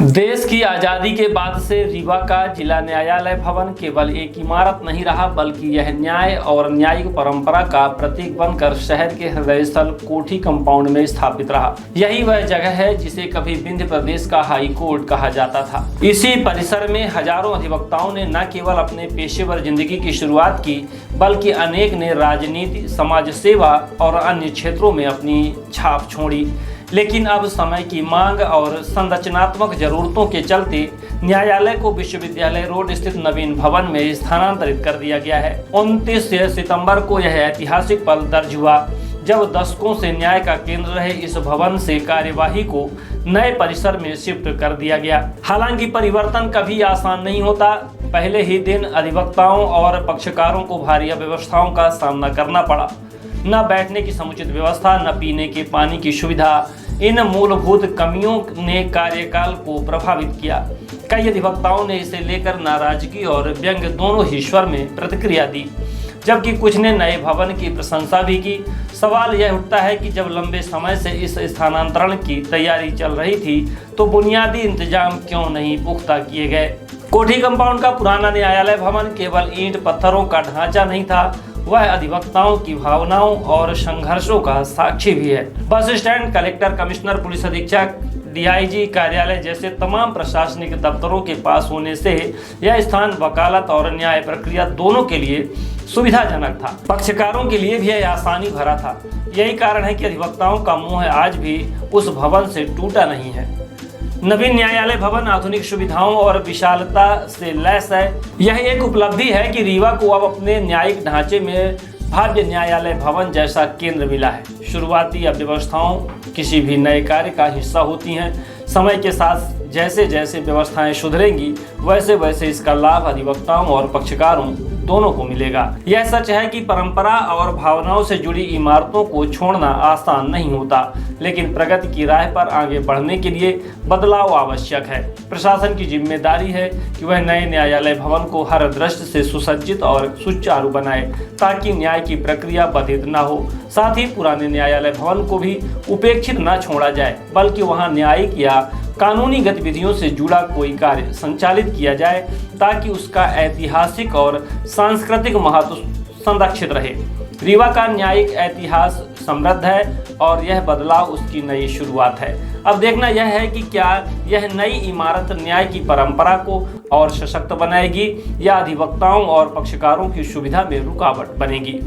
देश की आज़ादी के बाद से रीवा का जिला न्यायालय भवन केवल एक इमारत नहीं रहा, बल्कि यह न्याय और न्यायिक परंपरा का प्रतीक बनकर शहर के हृदय स्थल कोठी कंपाउंड में स्थापित रहा। यही वह जगह है जिसे कभी विंध्य प्रदेश का हाई कोर्ट कहा जाता था। इसी परिसर में हजारों अधिवक्ताओं ने न केवल अपने पेशेवर जिंदगी की शुरुआत की, बल्कि अनेक ने राजनीति, समाज सेवा और अन्य क्षेत्रों में अपनी छाप छोड़ी। लेकिन अब समय की मांग और संरचनात्मक जरूरतों के चलते न्यायालय को विश्वविद्यालय रोड स्थित नवीन भवन में स्थानांतरित कर दिया गया है। 29 सितंबर को यह ऐतिहासिक पल दर्ज हुआ जब दशकों से न्याय का केंद्र रहे इस भवन से कार्यवाही को नए परिसर में शिफ्ट कर दिया गया। हालांकि परिवर्तन कभी आसान नहीं होता। पहले ही दिन अधिवक्ताओं और पक्षकारों को भारी अव्यवस्थाओं का सामना करना पड़ा। न बैठने की समुचित व्यवस्था, न पीने के पानी की सुविधा। इन मूलभूत कमियों ने कार्यकाल को प्रभावित किया। कई अधिवक्ताओं ने इसे लेकर नाराजगी और व्यंग्य दोनों ही स्वर में प्रतिक्रिया दी, जबकि कुछ ने नए भवन की प्रशंसा भी की। सवाल यह उठता है कि जब लंबे समय से इस स्थानांतरण की तैयारी चल रही थी तो बुनियादी इंतजाम क्यों नहीं पुख्ता किए गए। कोठी कंपाउंड का पुराना न्यायालय भवन केवल ईंट पत्थरों का ढांचा नहीं था, वह अधिवक्ताओं की भावनाओं और संघर्षों का साक्षी भी है। Bus stand, collector, commissioner, police अधीक्षक, डीआईजी कार्यालय जैसे तमाम प्रशासनिक दफ्तरों के पास होने से यह स्थान वकालत और न्याय प्रक्रिया दोनों के लिए सुविधाजनक था। पक्षकारों के लिए भी यह आसानी भरा था। यही कारण है कि अधिवक्ताओं का मोह आज भी उस भवन से टूटा नहीं है। नवीन न्यायालय भवन आधुनिक सुविधाओं और विशालता से लैस है। यह एक उपलब्धि है कि रीवा को अब अपने न्यायिक ढांचे में भव्य न्यायालय भवन जैसा केंद्र मिला है। शुरुआती अव्यवस्थाओं किसी भी नए कार्य का हिस्सा होती हैं। समय के साथ जैसे जैसे व्यवस्थाएं सुधरेंगी, वैसे वैसे इसका लाभ अधिवक्ताओं और पक्षकारों दोनों को मिलेगा। यह सच है कि परंपरा और भावनाओं से जुड़ी इमारतों को छोड़ना आसान नहीं होता, लेकिन प्रगति की राह पर आगे बढ़ने के लिए बदलाव आवश्यक है। प्रशासन की जिम्मेदारी है कि वह नए न्यायालय भवन को हर दृष्टि से सुसज्जित और सुचारू बनाए, ताकि न्याय की प्रक्रिया बाधित न हो। साथ ही पुराने न्यायालय भवन को भी उपेक्षित न छोड़ा जाए, बल्कि वहां न्यायिक या कानूनी गतिविधियों से जुड़ा कोई कार्य संचालित किया जाए, ताकि उसका ऐतिहासिक और सांस्कृतिक महत्व संरक्षित रहे। रीवा का न्यायिक इतिहास समृद्ध है और यह बदलाव उसकी नई शुरुआत है। अब देखना यह है कि क्या यह नई इमारत न्याय की परंपरा को और सशक्त बनाएगी या अधिवक्ताओं और पक्षकारों की सुविधा में रुकावट बनेगी।